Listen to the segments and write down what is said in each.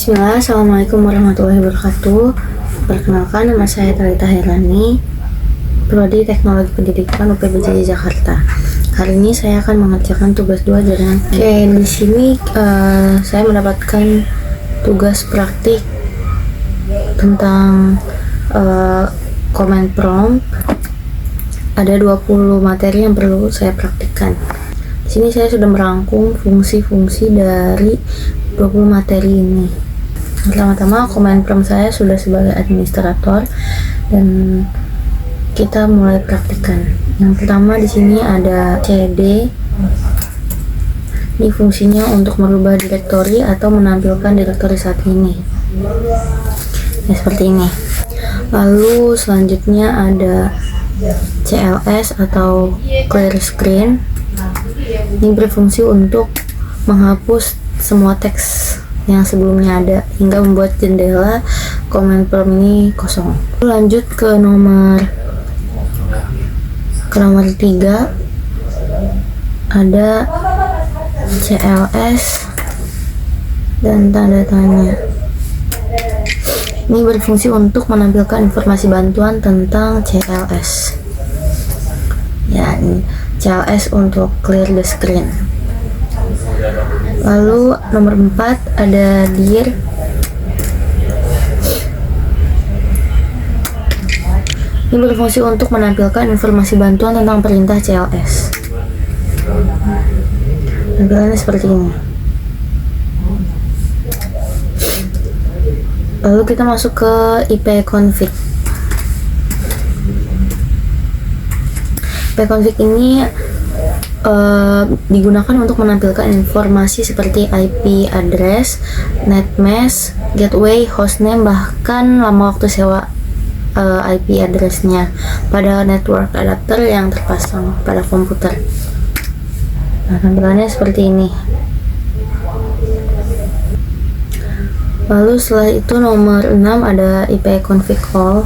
Bismillah, Assalamualaikum warahmatullahi wabarakatuh. Perkenalkan, nama saya Talita Herani, Prodi Teknologi Pendidikan UPBJ Jakarta. Hari ini saya akan mengerjakan tugas 2 jaringan. Di sini saya mendapatkan tugas praktik tentang command prompt. Ada 20 materi yang perlu saya praktikkan. Di sini saya sudah merangkum fungsi-fungsi dari 20 materi ini. Pertama-tama, command prompt saya sudah sebagai administrator dan kita mulai praktikkan. Yang pertama di sini ada cd. Ini fungsinya untuk merubah direktori atau menampilkan direktori saat ini. Ya, seperti ini. Lalu selanjutnya ada cls atau clear screen. Ini berfungsi untuk menghapus semua teks yang sebelumnya ada hingga membuat jendela command prompt ini kosong. Lanjut ke nomor 3, ada cls dan tanda tanya. Ini berfungsi untuk menampilkan informasi bantuan tentang cls. Ya, ini cls untuk clear the screen. Lalu nomor 4 ada dir. Ini berfungsi untuk menampilkan informasi bantuan tentang perintah cls. Tampilannya seperti ini. Lalu kita masuk ke ipconfig. Ipconfig ini digunakan untuk menampilkan informasi seperti IP address, netmask, gateway, hostname, bahkan lama waktu sewa IP addressnya pada network adapter yang terpasang pada komputer. Nah, tampilannya seperti ini. Lalu setelah itu nomor 6 ada ipconfig all.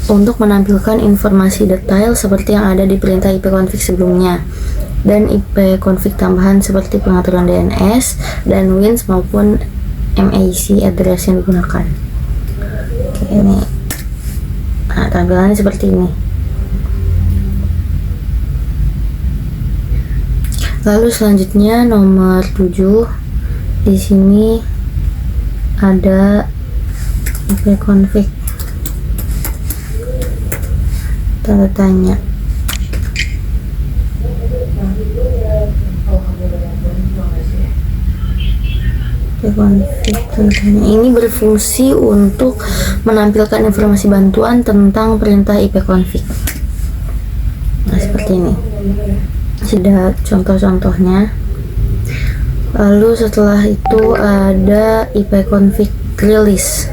Untuk menampilkan informasi detail seperti yang ada di perintah ipconfig sebelumnya, dan ipconfig tambahan seperti pengaturan DNS dan WINS maupun MAC address yang digunakan. Oke, ini tampilannya seperti ini. Lalu selanjutnya nomor 7, di sini ada ipconfig tanda tanya. Ini berfungsi untuk menampilkan informasi bantuan tentang perintah ipconfig. Nah, seperti ini. Sudah contoh-contohnya. Lalu setelah itu ada ipconfig release.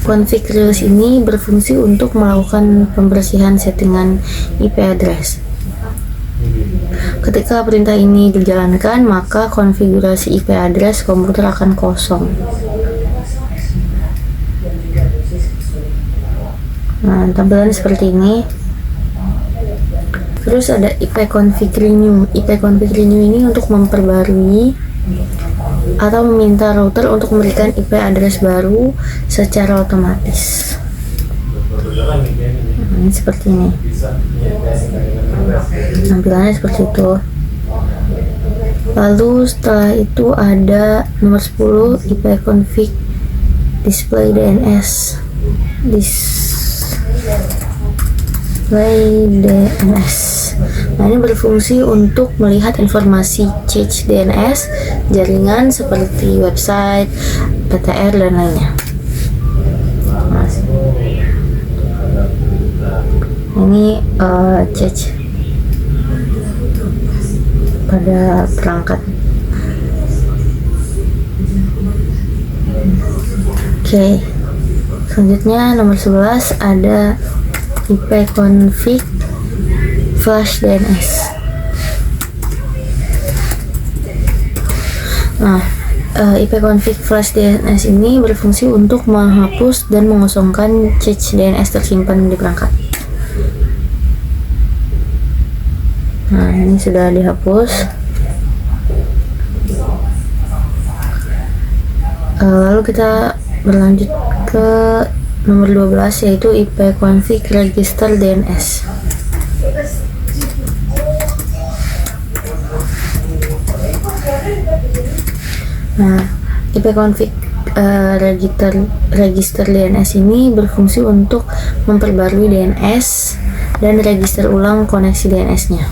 Config release ini berfungsi untuk melakukan pembersihan settingan IP address. Ketika perintah ini dijalankan, maka konfigurasi IP address komputer akan kosong. Nah, tampilannya seperti ini. Terus ada ipconfig renew. Ipconfig renew ini untuk memperbarui atau meminta router untuk memberikan IP address baru secara otomatis. Ini seperti ini. Tampilannya seperti itu. Lalu setelah itu ada nomor 10 ipconfig display DNS. Nah, ini berfungsi untuk melihat informasi cache DNS jaringan seperti website, PTR, dan lainnya. Ini cache pada perangkat. Oke, selanjutnya nomor 11 ada ipconfig flash DNS. Nah, ipconfig flash DNS ini berfungsi untuk menghapus dan mengosongkan cache DNS tersimpan di perangkat. Nah, ini sudah dihapus. Lalu kita berlanjut ke nomor 12, yaitu IP config register DNS. Nah, IP config register DNS ini berfungsi untuk memperbarui DNS dan register ulang koneksi DNS-nya.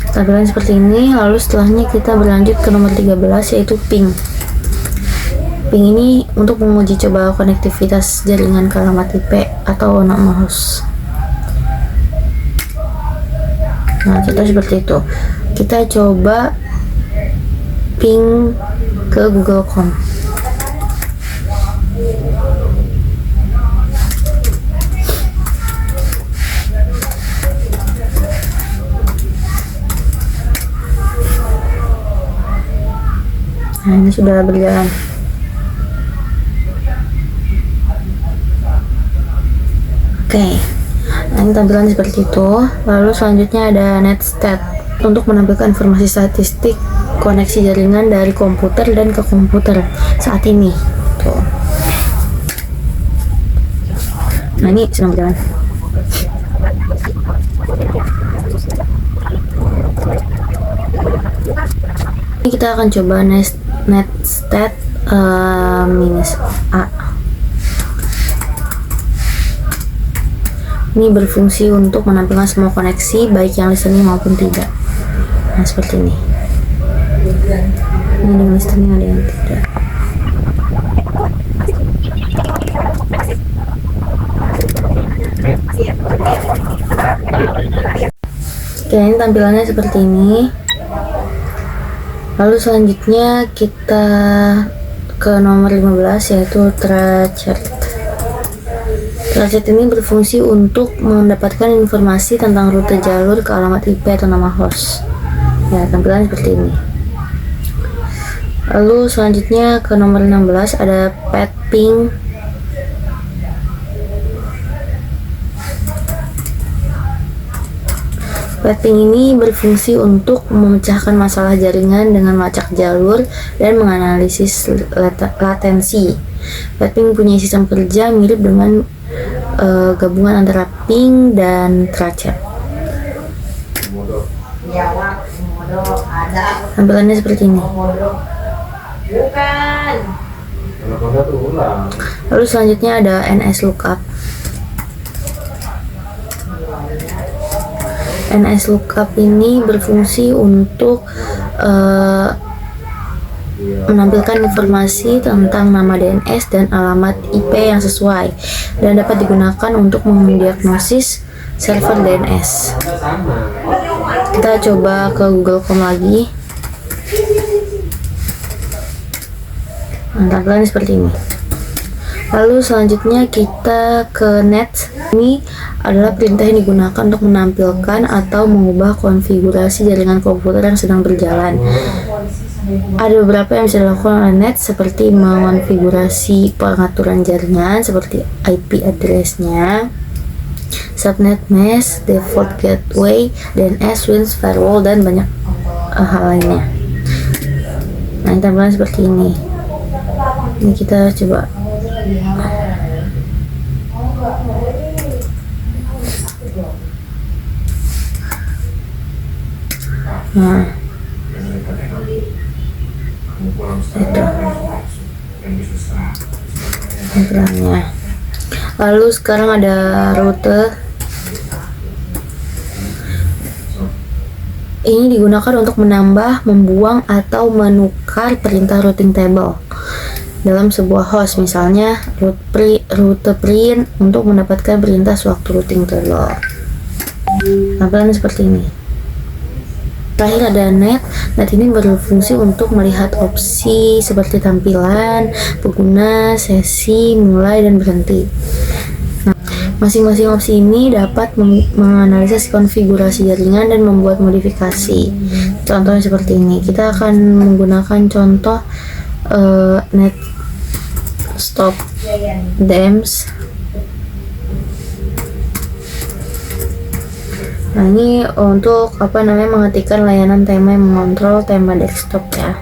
Tampilan seperti ini. Lalu setelahnya kita berlanjut ke nomor 13, yaitu ping. Ping ini untuk menguji coba konektivitas jaringan ke alamat IP atau nama host. Nah, kita seperti itu. Kita coba ping ke Google.com. Nah, ini sudah berjalan. Oke, nah ini tampilan seperti itu. Lalu selanjutnya ada netstat untuk menampilkan informasi statistik koneksi jaringan dari komputer dan ke komputer saat ini. Tuh. Nah, ini sedang berjalan. Ini kita akan coba netstat -a. Ini berfungsi untuk menampilkan semua koneksi, baik yang listening maupun tidak. Nah, seperti ini. Ini dengan listening, ada yang tidak. Oke, ini tampilannya seperti ini. Lalu selanjutnya kita ke nomor 15, yaitu Trachart. Trachart ini berfungsi untuk mendapatkan informasi tentang rute jalur ke alamat IP atau nama host. Ya, tampilan seperti ini. Lalu selanjutnya ke nomor 16 ada ping. Ping ini berfungsi untuk memecahkan masalah jaringan dengan melacak jalur dan menganalisis latensi. Ping punya sistem kerja mirip dengan gabungan antara ping dan Trachart. Tampilannya seperti ini. Lalu selanjutnya ada NSLOOKUP. NSLOOKUP ini berfungsi untuk menampilkan informasi tentang nama DNS dan alamat IP yang sesuai dan dapat digunakan untuk mendiagnosis server DNS. Kita coba ke Google.com lagi. Nah, tampilannya seperti ini. Lalu selanjutnya kita ke net. Ini adalah perintah yang digunakan untuk menampilkan atau mengubah konfigurasi jaringan komputer yang sedang berjalan. Ada beberapa yang bisa dilakukan oleh net, seperti mengonfigurasi pengaturan jaringan seperti IP address-nya, subnet mesh, default gateway, DNS, switch, firewall, dan banyak hal lainnya. Nah, tampilan seperti ini. Ini kita coba. Nah, itu tampilannya. Lalu sekarang ada rute. Ini digunakan untuk menambah, membuang, atau menukar perintah routing table dalam sebuah host, misalnya rute print untuk mendapatkan perintah sewaktu routing table. Tampilan seperti ini. Terakhir ada net. Net ini berfungsi untuk melihat opsi seperti tampilan, pengguna, sesi, mulai, dan berhenti. Nah, masing-masing opsi ini dapat menganalisis konfigurasi jaringan dan membuat modifikasi. Contohnya seperti ini. Kita akan menggunakan contoh net stop DEMS. Nah, ini untuk mengetikkan layanan tema yang mengontrol tema desktop ya.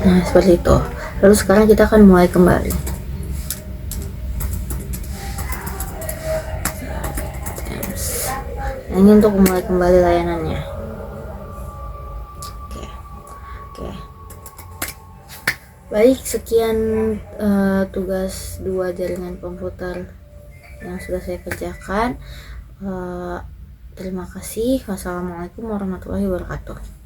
Nah, seperti itu. Lalu sekarang kita akan mulai kembali. Nah, ini untuk mulai kembali layanannya. Oke. Baik, sekian tugas 2 jaringan komputer yang sudah saya kerjakan. Terima kasih. Wassalamualaikum warahmatullahi wabarakatuh.